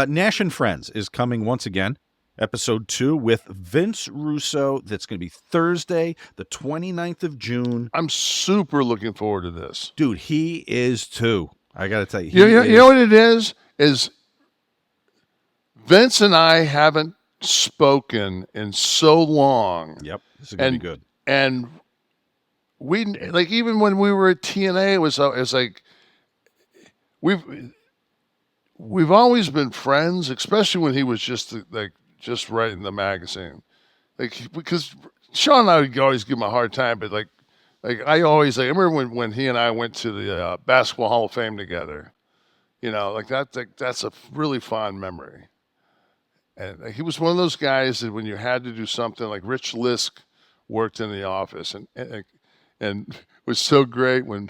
Nash and Friends is coming once again. Episode 2 with Vince Russo. That's going to be Thursday, the 29th of June. I'm super looking forward to this. Dude, he is too. I got to tell you. You know what it is? Is Vince and I haven't spoken in so long. Yep. This is going to be good. And we, like, even when we were at TNA, it was like, we've always been friends, especially when he was just writing the magazine. Like, because Sean and I would always give him a hard time, but like I always, I remember when he and I went to the Basketball Hall of Fame together, that's a really fond memory. And he was one of those guys that when you had to do something, like Rich Lisk worked in the office, and it was so great when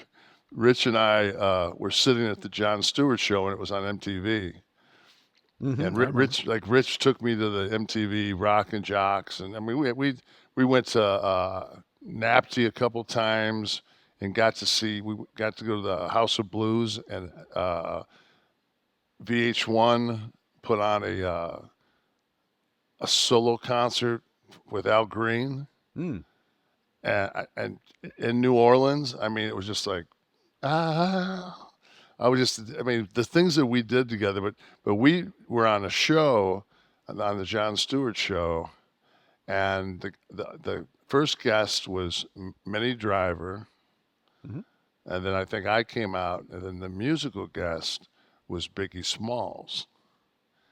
Rich and I were sitting at the Jon Stewart show and it was on MTV. Mm-hmm, and Rich took me to the MTV Rock and Jocks, and I mean we went to NAPTY a couple times and got to go to the House of Blues, and VH1 put on a solo concert with Al Green, and in New Orleans. I mean, it was just like the things that we did together, but we were on a show, on the Jon Stewart show, and the first guest was Minnie Driver, and then I think I came out, and then the musical guest was Biggie Smalls.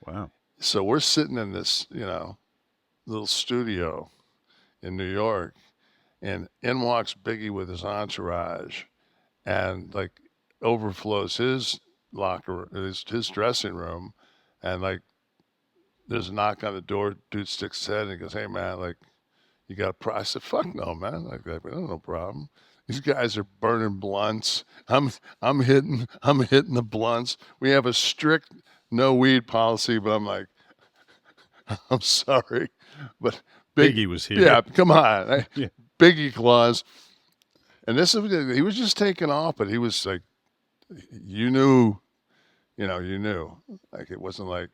Wow. So we're sitting in this, little studio in New York, and in walks Biggie with his entourage, and like overflows his locker, his dressing room, and like there's a knock on the door. Dude sticks his head and he goes, "Hey man, like you got a problem?" I said, "Fuck no, man. Like no problem. These guys are burning blunts. I'm hitting the blunts. We have a strict no weed policy, but I'm like, I'm sorry, but Biggie was here. Yeah, come on, yeah. Biggie clause." And he was just taking off, but he was like, you knew. Like, it wasn't like,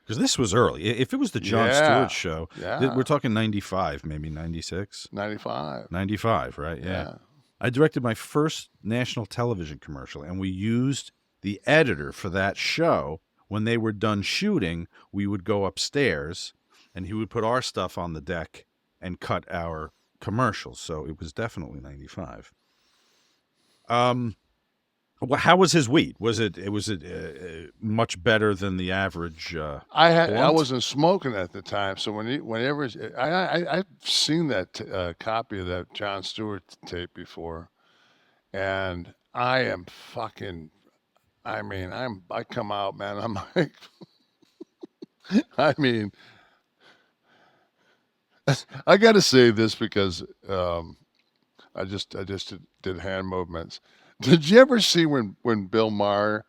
because this was early. If it was the Jon Stewart show, we're talking 95, maybe 96. 95, right? Yeah. I directed my first national television commercial, and we used the editor for that show. When they were done shooting, we would go upstairs, and he would put our stuff on the deck and cut our commercials. So it was definitely 95. How was his weed? Was it much better than the average? I wasn't smoking at the time, so whenever I've seen that copy of that Jon Stewart tape before, and I am fucking. I mean, I come out, man. I'm like, I mean, I got to say this because I just did hand movements. Did you ever see when Bill Maher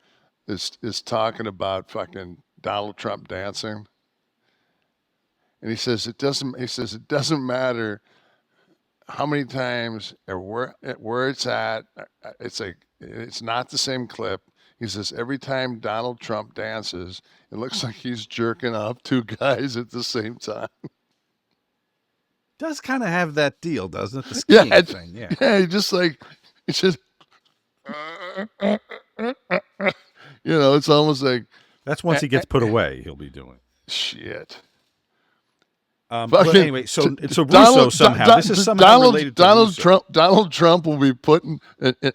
is talking about fucking Donald Trump dancing? And he says it doesn't matter how many times or where it's at. It's like, it's not the same clip. He says every time Donald Trump dances, it looks like he's jerking off two guys at the same time. Does kind of have that deal, doesn't it? The skiing thing, yeah. Yeah, it's just it's almost like that's once he gets put away, he'll be doing shit. But anyway, so Russo somehow. This is somehow related to Russo. Donald Trump will be put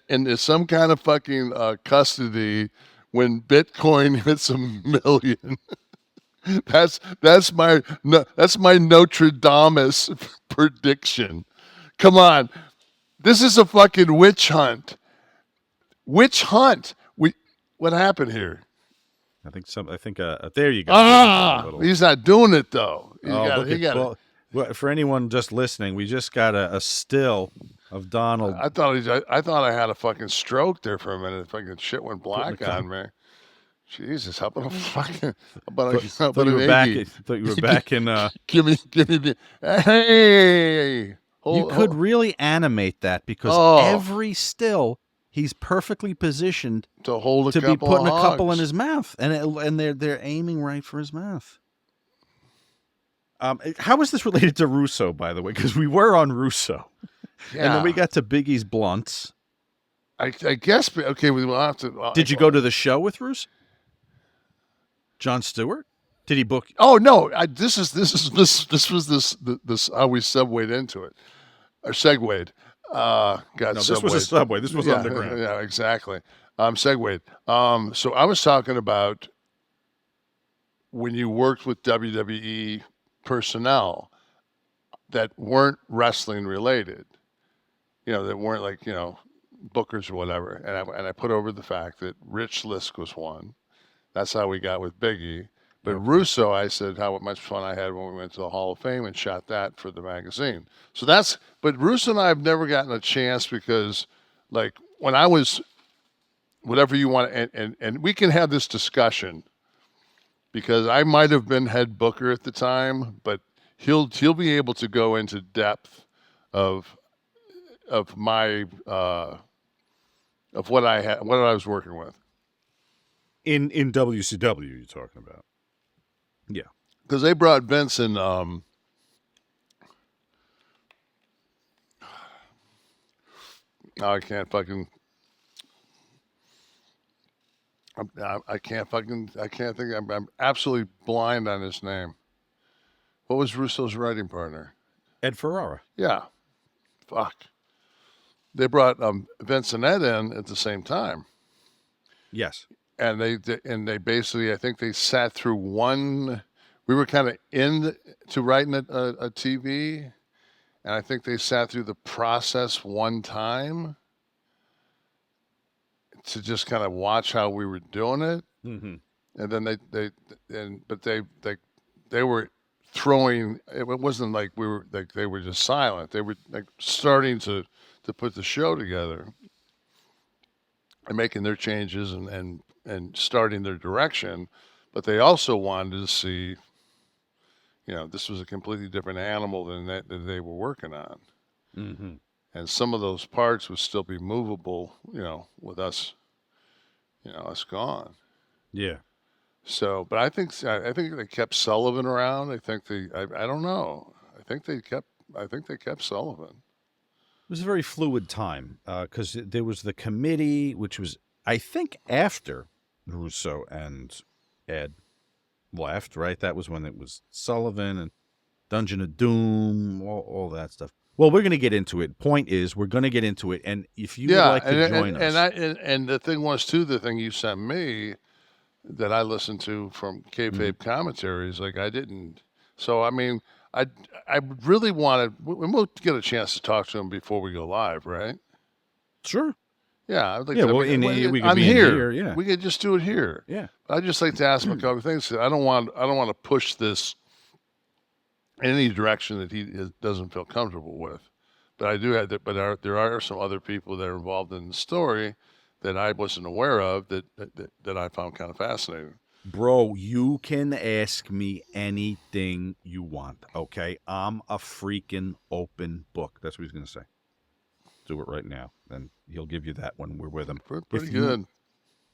in some kind of fucking custody when Bitcoin hits $1 million. That's my Notre Dame prediction. Come on, this is a fucking witch hunt. Witch hunt. What happened here? I think there you go. He's not doing it though. For anyone just listening, we just got a still of Donald. I thought I had a fucking stroke there for a minute. Fucking shit went black on me. Jesus, how about a fucking? Thought you were back in. Give me the. Hey. You could really animate that because every still he's perfectly positioned to hold to be putting a couple in hogs. his mouth, and they're aiming right for his mouth. How is this related to Russo, by the way? Because we were on Russo, and then we got to Biggie's blunts. I guess. Okay, we will have to. Did you go to the show with Russo? Jon Stewart? Did he book? Oh no! This was how we segued into it, or segued. No, this was a subway. This was underground. Yeah, exactly. Segued. So I was talking about when you worked with WWE personnel that weren't wrestling related, that weren't like, bookers or whatever. And I put over the fact that Rich Lisk was one. That's how we got with Biggie. But Russo, I said how much fun I had when we went to the Hall of Fame and shot that for the magazine. So but Russo and I have never gotten a chance because, like, when I was, whatever you want, and we can have this discussion because I might have been head booker at the time, but he'll be able to go into depth of my of what I was working with in WCW. You're talking about, yeah, because they brought Vince and I can't fucking. I can't think. I'm absolutely blind on his name. What was Russo's writing partner? Ed Ferrara. Yeah. Fuck. They brought Vince and Ed in at the same time. Yes. And they basically, I think they sat through one. We were kind of into writing a TV, and I think they sat through the process one time to just kind of watch how we were doing it. Mm-hmm. And then they were throwing. It wasn't like we were like they were just silent. They were like starting to put the show together and making their changes and starting their direction. But they also wanted to see, this was a completely different animal than that they were working on. Mm-hmm. And some of those parts would still be movable, with us, us gone. Yeah. So, but I think they kept Sullivan around. I don't know. I think they kept Sullivan. It was a very fluid time because there was the committee, which was, I think, after Russo and Ed left, right? That was when it was Sullivan and Dungeon of Doom, all that stuff. Well, we're going to get into it. Point is, we're going to get into it. And if you would like to join us. And the thing was, too, the thing you sent me that I listened to from kayfabe commentaries, like I didn't. So, I mean, I really wanted, we'll get a chance to talk to him before we go live, right? Sure. Yeah, I'd like yeah. to. Well, we could be here. Yeah, we could just do it here. Yeah, I'd just like to ask him a couple of things. I don't want to push this in any direction that he doesn't feel comfortable with. But I do have that. But there are some other people that are involved in the story that I wasn't aware of that I found kind of fascinating. Bro, you can ask me anything you want. Okay, I'm a freaking open book. That's what he's gonna say. Do it right now, and he'll give you that when we're with him. Pretty good.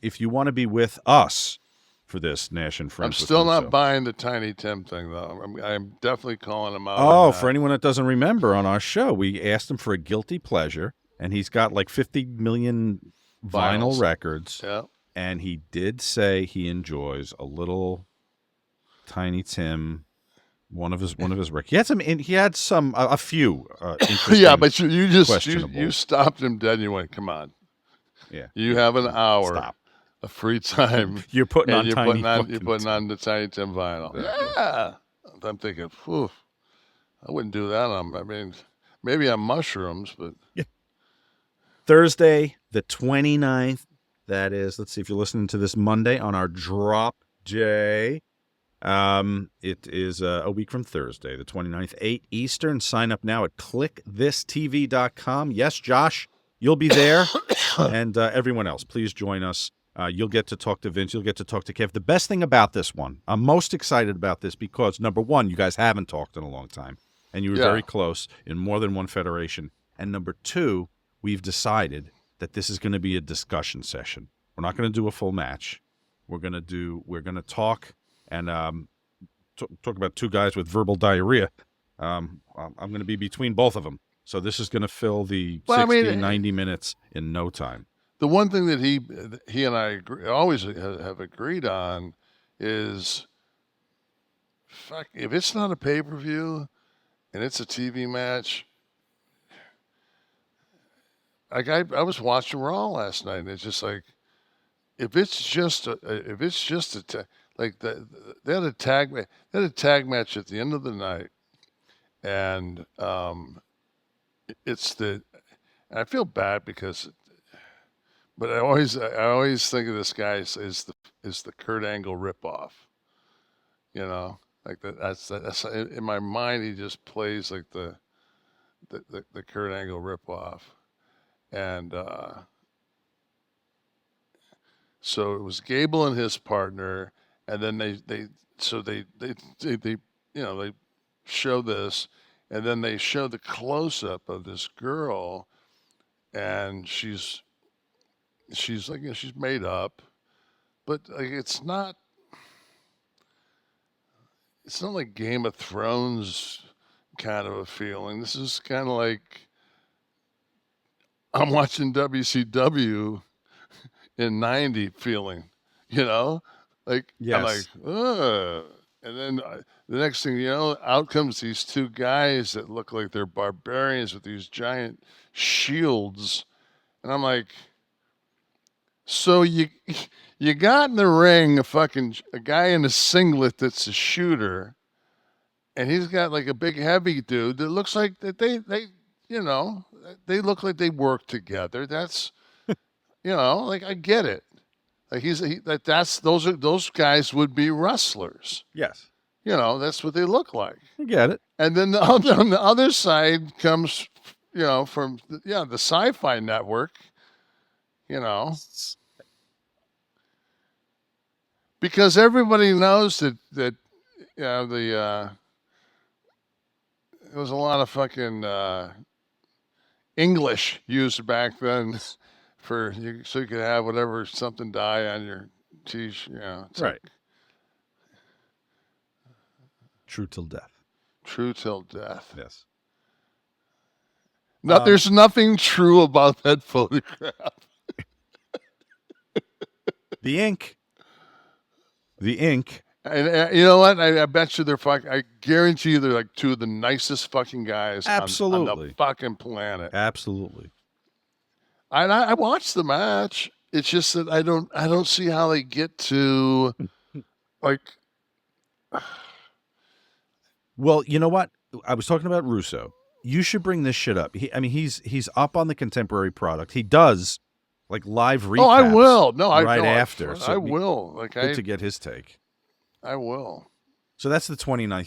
If you want to be with us for this Nash and Friends, I'm still not buying the Tiny Tim thing though. I'm definitely calling him out. Oh, for anyone that doesn't remember, on our show, we asked him for a guilty pleasure, and he's got like 50 million vinyl records. Yeah. And he did say he enjoys a little Tiny Tim. One of his records. He had a few. Yeah, but you stopped him dead. And you went, come on. Yeah. You have an hour Stop. of free time. You're putting on you're putting on the Tiny Tim vinyl. Yeah. I'm thinking, I wouldn't do that. I mean, maybe on mushrooms, but yeah. Thursday, the 29th. That is, let's see if you're listening to this Monday on our drop day. It is a week from Thursday, the 29th, 8 Eastern. Sign up now at KliqThisTV.com. Yes, Josh, you'll be there. And everyone else, please join us. You'll get to talk to Vince. You'll get to talk to Kev. The best thing about this one, I'm most excited about this because, number one, you guys haven't talked in a long time. And you were very close in more than one federation. And number two, we've decided that this is going to be a discussion session. We're not going to do a full match. We're going to talk and talk about two guys with verbal diarrhea. I'm going to be between both of them. So this is going to fill the 90 minutes in no time. The one thing that he and I always have agreed on is, fuck, if it's not a pay-per-view and it's a TV match, like I was watching Raw last night, and it's just like, if it's just a like they had a tag match at the end of the night, and I feel bad because, but I always think of this guy as the Kurt Angle ripoff, you know, like that's in my mind. He just plays like the Kurt Angle ripoff, and so it was Gable and his partner, and then they show this, and then they show the close up of this girl, and she's like, she's made up, but like it's not like Game of Thrones kind of a feeling. This is kind of like I'm watching WCW in '90 feeling, like, yes. I'm like, ugh. And then the next thing you know, out comes these two guys that look like they're barbarians with these giant shields, and I'm like, so you got in the ring a guy in a singlet that's a shooter, and he's got like a big heavy dude that looks like that they look like they work together. That's like, I get it. Like those guys would be wrestlers. Yes. That's what they look like. I get it. And then on the other side comes, from the Sci-Fi Network, because everybody knows that there was a lot of fucking English used back then so you could have something die on your t-shirt. Right. Like, true till death. True till death. Yes. No, there's nothing true about that photograph. The ink. And you know what? I bet you I guarantee you they're like two of the nicest fucking guys on the fucking planet. Absolutely. I watched the match. It's just that I don't see how they get to like. Well, you know what? I was talking about Russo. You should bring this shit up. He's up on the contemporary product. He does like live recaps. Oh, I will. No, after. I will. Like, good to get his take. I will. So that's the 29th.